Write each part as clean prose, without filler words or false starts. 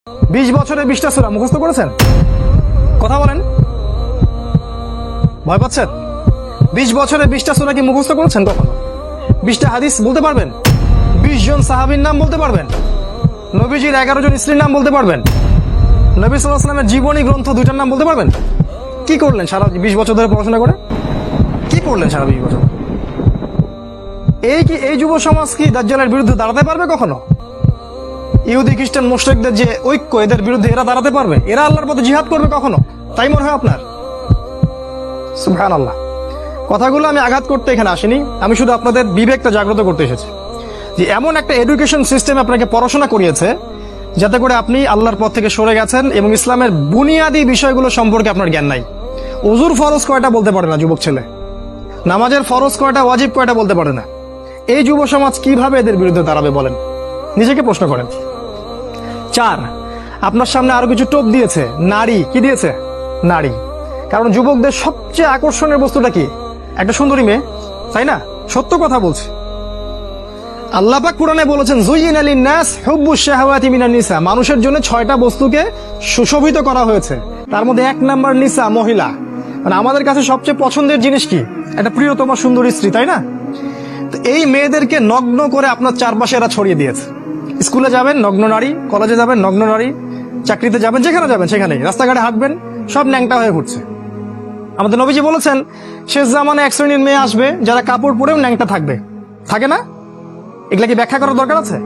20 বছরে 20টা সূরা মুখস্থ করেছেন? কথা বলেন, ভয় পাচ্ছেন? 20 বছরে 20টা সূরা কি মুখস্থ করেছেন কখনো? 20টা হাদিস বলতে পারবেন? 20 জন সাহাবীর নাম বলতে পারবেন? নবীজির 11 জন স্ত্রীর নাম বলতে পারবেন? নবী সাল্লাল্লাহু আলাইহি ওয়াসাল্লামের জীবনী গ্রন্থ 2টার নাম বলতে পারবেন? কি করলেন সারা 20 বছর ধরে পড়াশোনা করে? কি করলেন সারা 20 বছর? এই যুব সমাজ কি দাজ্জালের বিরুদ্ধে দাঁড়াতে পারবে কখনো? ইহুদি খ্রিস্টান মুশরিকদের যে ঐক্য, এদের বিরুদ্ধে এরা দাঁড়াতে পারবে? এরা আল্লাহর পথে জিহাদ করবে কখনো? তাই মনে হয় আপনার? সুবহানাল্লাহ। কথাগুলো আমি আঘাত করতে এখানে আসিনি, আমি শুধু আপনাদের বিবেকটা জাগ্রত করতে এসেছি যে এমন একটা এডুকেশন সিস্টেম আপনাকে পড়াশোনা করিয়েছে যাতে করে আপনি আল্লাহর পথ থেকে সরে গেছেন এবং ইসলামের বুনিয়াদী বিষয়গুলো সম্পর্কে আপনার জ্ঞান নাই। ওযুর ফরজ কয়টা বলতে পারে না যুবক ছেলে, নামাজের ফরজ কয়টা, ওয়াজিব কয়টা বলতে পারে না। এই যুব সমাজ কিভাবে এদের বিরুদ্ধে দাঁড়াবে বলেন? নিজেকে প্রশ্ন করেন। 4, আপনার সামনে আরো কিছু টোপ দিয়েছে। নারী কি দিয়েছে? নারী। কারণ যুবকদের সবচেয়ে আকর্ষণের বস্তুটা কি? একটা সুন্দরী মেয়ে, তাই না? সত্য কথা বলছে। আল্লাহ পাক কোরআনে বলেছেন যুয়িনা লিন-নাস হুব্বুশ শাহাওয়াতি মিনান নিসা, মানুষের জন্য 6টা বস্তুকে সুশোভিত করা হয়েছে। তার মধ্যে 1 নাম্বার নিসা, মহিলা। মানে আমাদের কাছে সবচেয়ে পছন্দের জিনিস কি? একটা প্রিয়তমা সুন্দরী স্ত্রী, তাই না? তো এই মেয়েদেরকে নগ্ন করে আপনার চারপাশে এরা ছড়িয়ে দিয়েছে। স্কুলে যাবেন নগ্ন নারী, কলেজে যাবেন নগ্ন নারী, চাকরিতে যাবেন, যেখানে যাবেন সেখানেই, রাস্তাঘাটে হাঁটবেন, সব ন্যাংটা হয়ে ঘুরছে। আমাদের নবীজি বলেছেন শেষ জামানে এক শ্রেণীর মেয়ে আসবে যারা কাপড় পরেও ন্যাংটা থাকবে। থাকে না? এগুলা কি ব্যাখ্যা করার দরকার আছে?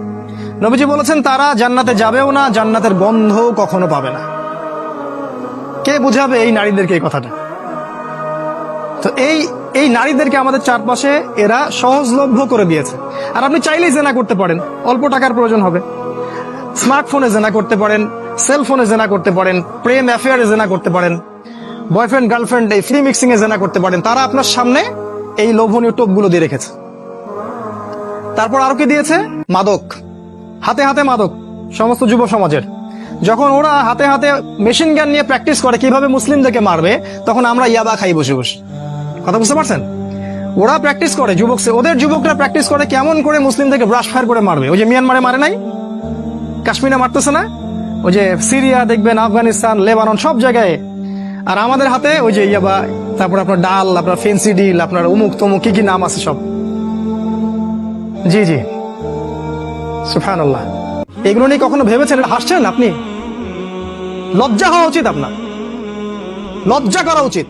নবীজি বলেছেন তারা জান্নাতে যাবেও না, জান্নাতের গন্ধও কখনো পাবে না। কে বুঝাবে এই নারীদেরকে এই কথাটা? তো এই নারীদেরকে আমাদের চারপাশে এরা সহজলভ্য করে দিয়েছে। আর আপনি চাইলেই জেনা করতে পারেন, অল্প টাকার প্রয়োজন হবে। স্মার্টফোনে জেনা করতে পারেন, সেলফোনে জেনা করতে পারেন, প্রেম অ্যাফেয়ারে জেনা করতে পারেন, বয়ফ্রেন্ড গার্লফ্রেন্ড এই ফ্রি মিক্সিং এ জেনা করতে পারেন। তারা আপনার সামনে এই লোভনীয় টোপগুলো দিয়ে রেখেছে। তারপর আরো কি দিয়েছে? মাদক। হাতে হাতে মাদক সমস্ত যুব সমাজের। যখন ওরা হাতে হাতে মেশিন গান নিয়ে প্র্যাকটিস করে কিভাবে মুসলিমদেরকে মারবে, তখন আমরা ইয়াবা খাই বসে বসে। কথা বুঝতে পারছেন? ওরা প্র্যাকটিস করে, ওদের যুবকরা প্র্যাকটিস করে কেমন করে মুসলিমদেরকে ব্রাশ ফায়ার করে মারবে। ওই যে মিয়ানমারে মারে নাই, কাশ্মীরে মারতেছে না, ওই যে সিরিয়া দেখবেন, আফগানিস্তান, লেবানন, সব জায়গায়। আর আমাদের হাতে ওই যে ইয়াবা, তারপর আপনার ডাল, আপনার ফেন্সি ডিল, আপনার অমুক তমুক কি কি নাম আছে সব। জি জি, সুবহানাল্লাহ। এগুলো নিয়ে কখনো ভেবেছেন? হাসছেন আপনি? লজ্জা হওয়া উচিত আপনার, লজ্জা করা উচিত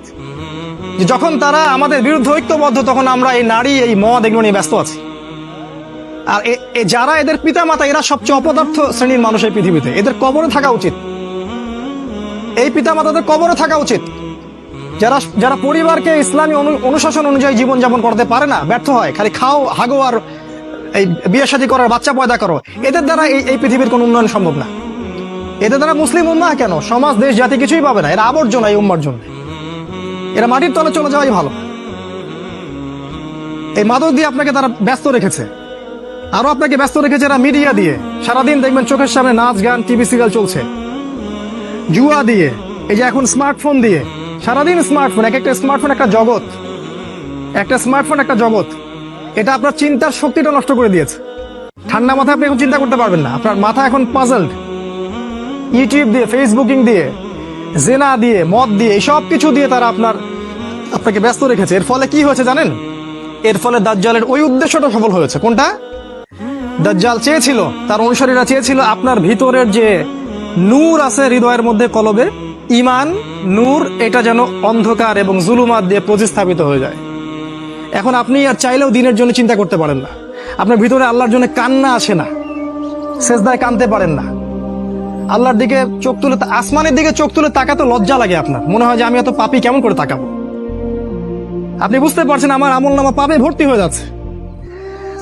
যে যখন তারা আমাদের বিরুদ্ধে ঐক্যবদ্ধ, তখন আমরা এই নারী, এই মদ, এগুলো নিয়ে ব্যস্ত আছি। আর যারা এদের পিতা মাতা, এরা সবচেয়ে অপদার্থ শ্রেণীর মানুষ এই পৃথিবীতে। এদের কবরে থাকা উচিত, এই পিতা মাতাদের কবরে থাকা উচিত। যারা পরিবারকে ইসলামী অনুশাসন অনুযায়ী জীবনযাপন করতে পারে না, ব্যর্থ হয়, খালি খাও, হাগো আর এই বিয়ে শাদী করার, বাচ্চা পয়দা করো, এদের দ্বারা এই পৃথিবীর কোন উন্নয়ন সম্ভব না। এদের দ্বারা মুসলিম উম্মাহ কেন, সমাজ, দেশ, জাতি কিছুই পাবে না। এরা আবর্জনা এই উম্মার জন্য। এরা মাটির তলে চলে যাওয়াই ভালো। এই মাদক দিয়ে আপনাকে তারা ব্যস্ত রেখেছে। আরো আপনাকে ব্যস্ত রেখেছে এরা মিডিয়া দিয়ে। সারাদিন দেখবেন চোখের সামনে নাচ গান, টিভি সিরিয়াল চলছে। জুয়া দিয়ে, এই যে এখন স্মার্টফোন দিয়ে, সারাদিন স্মার্টফোন, এক একটা স্মার্টফোন একটা জগৎ, একটা স্মার্টফোন একটা জগৎ। এটা আপনার চিন্তার শক্তিটা নষ্ট করে দিয়েছে। ঠান্ডা মাথায় আপনি এখন চিন্তা করতে পারবেন না, আপনার মাথা এখন পাজলড। ইউটিউব দিয়ে, ফেসবুকিং দিয়ে, জেনা দিয়ে, মদ দিয়ে, এই সব কিছু দিয়ে তারা আপনাকে ব্যস্ত রেখেছে। এর ফলে কি হয়েছে জানেন? এর ফলে দাজ্জালের ওই উদ্দেশ্যটা সফল হয়েছে। কোনটা? দাজ্জাল চেয়েছিল, তার অনুসারীরা চেয়েছিল আপনার ভিতরের যে নূর আছে হৃদয়ের মধ্যে, কলবে ঈমান নূর, এটা যেন অন্ধকার এবং জুলুমাত দিয়ে প্রতিস্থাপিত হয়ে যায়। এখন আপনি আর চাইলেও দিনের জন্য চিন্তা করতে পারেন না। আপনার ভিতরে আল্লাহর জন্য কান্না আসে না, সেজদায় কাঁদতে পারেন না। আল্লাহর দিকে চোখ তুলে, আসমানের দিকে চোখ তুলে তাকাতে লজ্জা লাগে আপনার। মনে হয় যে আমি এত পাপী, কেমন করে তাকাবো? আপনি বুঝতে পারছেন আমার আমলনামা পাপে ভর্তি হয়ে যাচ্ছে।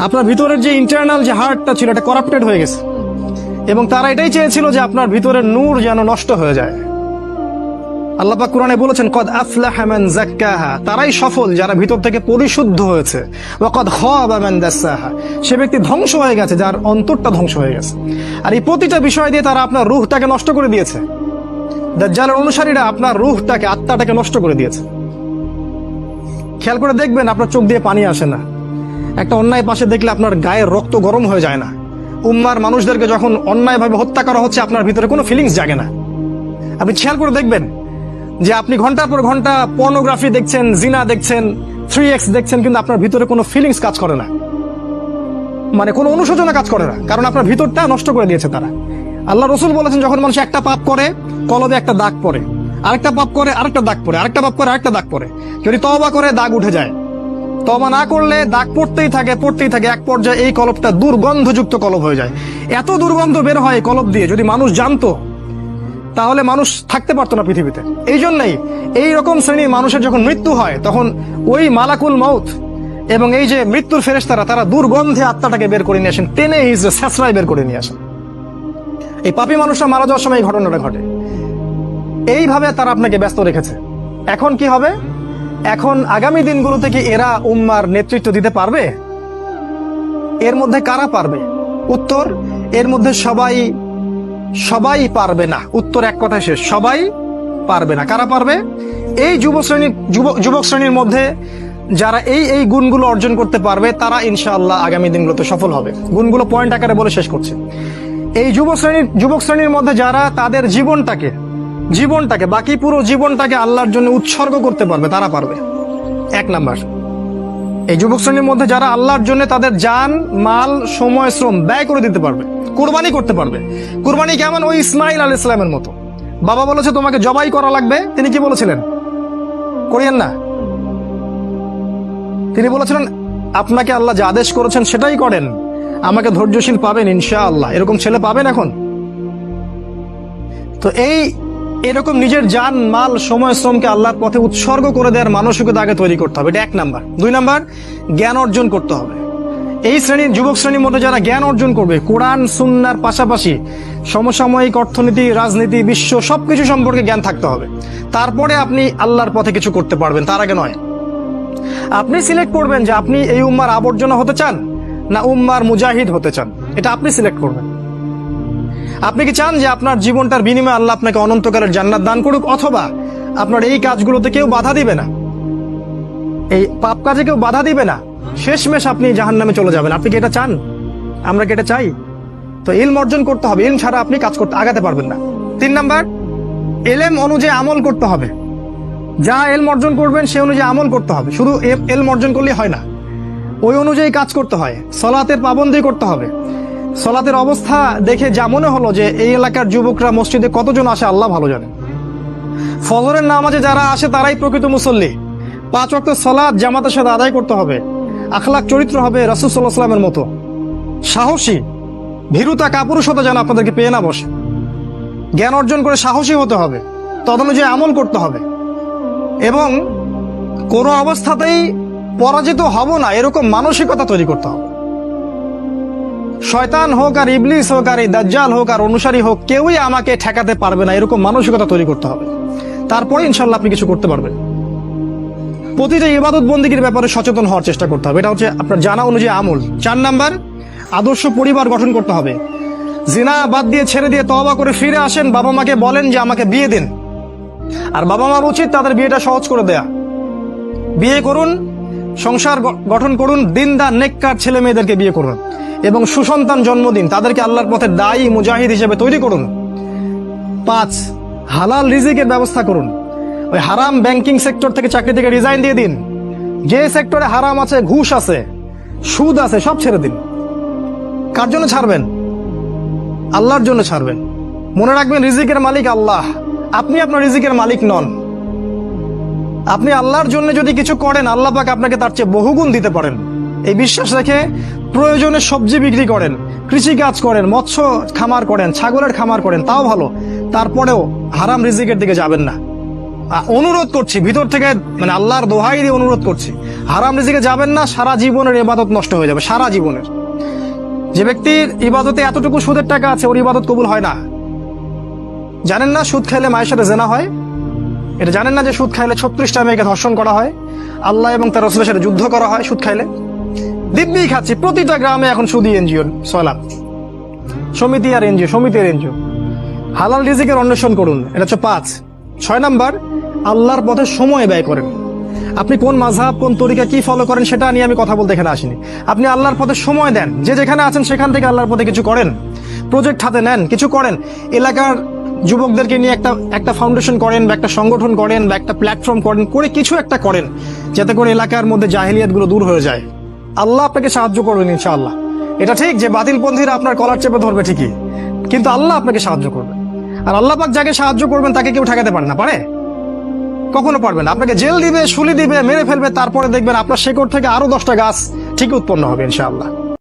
আপনার ভিতরের যে ইন্টারনাল যে হার্টটা ছিল, এটা করাপ্টেড হয়ে গেছে। এবং তারা এটাই চেয়েছিল যে আপনার ভিতরের নূর যেন নষ্ট হয়ে যায়। আল্লাহ পাক কোরআনে বলেছেন কদ আফলাহা মান যাক্কাহা, তারাই সফল যারা ভিতর থেকে পরিশুদ্ধ হয়েছে। ওয়া কদ খাবা মান দাসসাহা, সে ব্যক্তি ধ্বংস হয়ে গেছে যার অন্তরটা ধ্বংস হয়ে গেছে। আর এই প্রতিটা বিষয় দিয়ে তারা আপনার রূহটাকে নষ্ট করে দিয়েছে। দাজ্জালের অনুসারীরা আপনার রূহটাকে, আত্মাটাকে নষ্ট করে দিয়েছে। খেয়াল করে দেখবেন আপনার চোখ দিয়ে পানি আসে না। একটা অন্যায় পাশে দেখলে আপনার গায়ের রক্ত গরম হয়ে যায় না। উম্মার মানুষদেরকে যখন অন্যায়ভাবে হত্যা করা হচ্ছে, আপনার ভিতরে কোনো ফিলিংস জাগে না। আপনি খেয়াল করে দেখবেন যে আপনি ঘন্টার পর ঘন্টা পর্নোগ্রাফি দেখছেন, জিনা দেখছেন, 3x দেখছেন, কিন্তু আপনার ভিতরে কোনো ফিলিংস কাজ করে না, মানে কোনো অনুশোচনা কাজ করে না, কারণ আপনার ভিতরটা নষ্ট করে দিয়েছে তারা। আল্লাহ রসুল বলেছেন, যখন মানুষ একটা পাপ করে কলবে একটা দাগ পড়ে, আরেকটা পাপ করে আরেকটা দাগ পড়ে, আরেকটা পাপ করে আরেকটা দাগ পড়ে। যদি তওবা করে দাগ উঠে যায়, তওবা না করলে দাগ পড়তেই থাকে পড়তেই থাকে, এক পর্যায়ে এই কলবটা দুর্গন্ধযুক্ত কলব হয়ে যায়। এত দুর্গন্ধ বের হয় কলব দিয়ে, যদি মানুষ জানতো তাহলে মানুষ থাকতে পারতো না পৃথিবীতে। এই জন্যই এই রকম শ্রেণীর মানুষের যখন মৃত্যু হয়, তখন ওই মালাকুল মাউত এবং এই যে মৃত্যুর ফেরেশতারা, তারা দুর্গন্ধে আত্মাটাকে বের করে নিয়ে আসেন, টেনে হিজড়ে ছেঁচড়ায় বের করে নিয়ে আসেন। এই পাপী মানুষরা মারা যাওয়ার সময় এই ঘটনাটা ঘটে। এইভাবে তারা আপনাকে ব্যস্ত রেখেছে। এখন কি হবে? এখন আগামী দিনগুলোতে কি এরা উম্মার নেতৃত্ব দিতে পারবে? এর মধ্যে কারা পারবে? উত্তর, এর মধ্যে সবাই পারবে না। উত্তর এক কথায় শেষ, সবাই পারবে না। কারা পারবে? এই যুবক শ্রেণীর মধ্যে যারা এই গুণগুলো অর্জন করতে পারবে, তারা ইনশাআল্লাহ আগামী দিনগুলোতে সফল হবে। গুণগুলো পয়েন্ট আকারে বলে শেষ করছে। এই যুবক শ্রেণীর মধ্যে যারা তাদের জীবনটাকে বাকি পুরো জীবনটাকে আল্লাহর জন্য উৎসর্গ করতে পারবে, তারা পারবে। এক নাম্বার, এই যুবক শ্রেণীর মধ্যে যারা আল্লাহর জন্য তাদের জান, মাল, সময়, শ্রম ব্যয় করে দিতে পারবে, কুরবানি করতে পারবে। কুরবানি কেমন? ওই ইসমাইল আলাইহিস সালামের মতো। বাবা বলেছে তোমাকে জবাই করা লাগবে, তিনি কি বলেছিলেন? করিয়েন না। তিনি বলেছিলেন, আপনাকে আল্লাহ যে আদেশ করেছেন সেটাই করেন, আমাকে ধৈর্যশীল পাবেন ইনশাআল্লাহ। এরকম ছেলে পাবেন এখন? তো এরকম নিজের জান, মাল, সময়, শ্রমকে আল্লাহর পথে উৎসর্গ করে দেওয়ার মানসিকতা আগে তৈরি করতে হবে। এটা এক নাম্বার। দুই নাম্বার, জ্ঞান অর্জন করতে হবে। এই যুবক শ্রেণীর মধ্যে যারা জ্ঞান অর্জন করবে, কোরআন সুন্নাহর পাশাপাশি সমসাময়িক অর্থনীতি, রাজনীতি, বিশ্ব সবকিছু সম্পর্কে জ্ঞান থাকতে হবে। তারপরে আপনি আল্লাহর পথে কিছু করতে পারবেন, তার আগে নয়। আপনি সিলেক্ট করবেন যে আপনি এই উম্মার আবর্জনা হতে চান না উম্মার মুজাহিদ হতে চান, এটা আপনি সিলেক্ট করবেন। আপনি কি চান যে আপনার জীবনটার বিনিময়ে আল্লাহ আপনাকে অনন্তকালের জান্নাত দান করুক, অথবা আপনার এই কাজগুলোতে কেউ বাধা দিবে না, এই পাপ কাজে কেউ বাধা দিবে না, শেষমেশ আপনি জাহান্নামে চলে যাবেন? আপনি কি এটা চান? আমরা কি এটা চাই? তো ইলম অর্জন করতে হবে। ইলম ছাড়া আপনি কাজ করতে আগাতে পারবেন না। তিন নাম্বার, ইলম অনুযায়ী আমল করতে হবে। যা ইলম অর্জন করবেন সে অনুযায়ী আমল করতে হবে। শুধু ইলম অর্জন করলেই হয় না, ওই অনুযায়ী কাজ করতে হয়। সলাতের পাবন্দি করতে হবে। সলাতের অবস্থা দেখে যা মনে হলো যে এই এলাকার যুবকরা মসজিদে কতজন আসে আল্লাহ ভালো জানেন। ফজরের নামাজে যারা আসে তারাই প্রকৃত মুসল্লি। 5 ওয়াক্ত সালাত জামাতের সাথে আদায় করতে হবে। আখলাক চরিত্র হবে রাসূল সাল্লাল্লাহু আলাইহি ওয়াসাল্লামের মতো। সাহসী, ভীরুতা, কাপুরুষতা যেন আপনাদেরকে পেয়ে না বসে। জ্ঞান অর্জন করে সাহসী হতে হবে, তদনুযায়ী আমল করতে হবে, এবং কোনো অবস্থাতেই পরাজিত হব না এরকম মানসিকতা তৈরি করতে হবে। শয়তান হোক আর ইবলিস হোক আর এই দাজ্জাল হোক আর অনুসারী হোক, কেউই আমাকে ঠেকাতে পারবে না এরকম মানসিকতা তৈরি করতে হবে। তারপরে ইনশাল্লাহ আপনি কিছু করতে পারবেন। প্রতিটা ইবাদত বন্দেগীর ব্যাপারে সচেতন হওয়ার চেষ্টা করতে হবে, এটা হচ্ছে আপনার জানা অনুযায়ী আমল। 4 নাম্বার, আদর্শ পরিবার গঠন করতে হবে। জিনা বাদ দিয়ে ছেড়ে দিয়ে তওবা করে ফিরে আসেন, বাবা মাকে বলেন যে আমাকে বিয়ে দিন। আর বাবা মার উচিত তাদের বিয়েটা সহজ করে দেয়া। বিয়ে করুন, সংসার গঠন করুন, দিনদার নেককার ছেলে মেয়েদেরকে বিয়ে করুন এবং সুসন্তান জন্ম দিন, তাদেরকে আল্লাহর পথে দায়ী মুজাহিদ হিসেবে তৈরি করুন। 5, হালাল রিজিকের ব্যবস্থা করুন। ওই হারাম ব্যাংকিং সেক্টর থেকে, চাকরি থেকে রিজাইন দিয়ে দিন। যে সেক্টরে হারাম আছে, ঘুষ আছে, সুদ আছে, সব ছেড়ে দিন। কার জন্য ছাড়বেন? আল্লাহর জন্য ছাড়বেন। মনে রাখবেন, রিজিকের মালিক আল্লাহ, আপনি আপনার রিজিকের মালিক নন। আপনি আল্লাহর জন্য যদি কিছু করেন, আল্লাহ পাক আপনাকে তার চেয়ে বহুগুণ দিতে পারেন। এই বিশ্বাস রেখে প্রয়োজনে সবজি বিক্রি করেন, কৃষি কাজ করেন, মৎস্য খামার করেন, ছাগলের খামার করেন, তাও ভালো। তারপরেও হারাম রিজিকের দিকে যাবেন না। অনুরোধ করছি ভিতর থেকে, মানে আল্লাহর দোহাই দিয়ে অনুরোধ করছি, হারাম রিজিকে যাবেন না। সারা জীবনের ইবাদত নষ্ট হয়ে যাবে, সারা জীবনের। যে ব্যক্তির ইবাদতে এতটুকু সুদের টাকা আছে, ওর ইবাদত কবুল হয় না। জানেন না সুদ খাইলে মায়ের সাথে জেনা হয়? এটা জানেন না যে সুদ খাইলে 36টা মেয়েকে ধর্ষণ করা হয়, আল্লাহ এবং তার রাসূলের সাথে যুদ্ধ করা হয় সুদ খাইলে? দিব্যি খাচ্ছি, প্রতিটা গ্রামে এখন সুদী এনজিও, সলাপ সমিতি আর এনজিও, সমিতির এনজিও। হালাল রিজিকের অন্বেষণ করুন, এটা হচ্ছে 5। 6 নাম্বার, আল্লাহর পথে সময় ব্যয় করেন। আপনি কোন মাযহাব কোন তরিকা কি ফলো করেন সেটা নিয়ে আমি কথা বলতে এখানে আসিনি। আপনি আল্লাহর পথে সময় দেন, যে যেখানে আছেন সেখান থেকে আল্লাহর পথে কিছু করেন, প্রজেক্ট হাতে নেন, কিছু করেন। এলাকার যুবকদেরকে নিয়ে একটা ফাউন্ডেশন করেন বা একটা সংগঠন করেন বা একটা প্ল্যাটফর্ম করেন, করে কিছু একটা করেন যাতে করে এলাকার মধ্যে জাহেলিয়াত গুলো দূর হয়ে যায়। আল্লাহ আপনাকে সাহায্য করবেন ইনশাআল্লাহ। এটা ঠিক যে বাতিলপন্থীরা আপনার কলার চেপে ধরবে ঠিকই, কিন্তু আল্লাহ আপনাকে সাহায্য করবে। আর আল্লাহ পাক যাকে সাহায্য করবেন তাকে কেউ ঠেকাতে পারে না, পারে? কখনো পারবে না। আপনাকে জেল দিবে, শুলি দিবে, মেরে ফেলবে, তারপরে দেখবেন আপনার শেকড় থেকে আরো 10টা গাছ ঠিক উৎপন্ন হবে ইনশাআল্লাহ।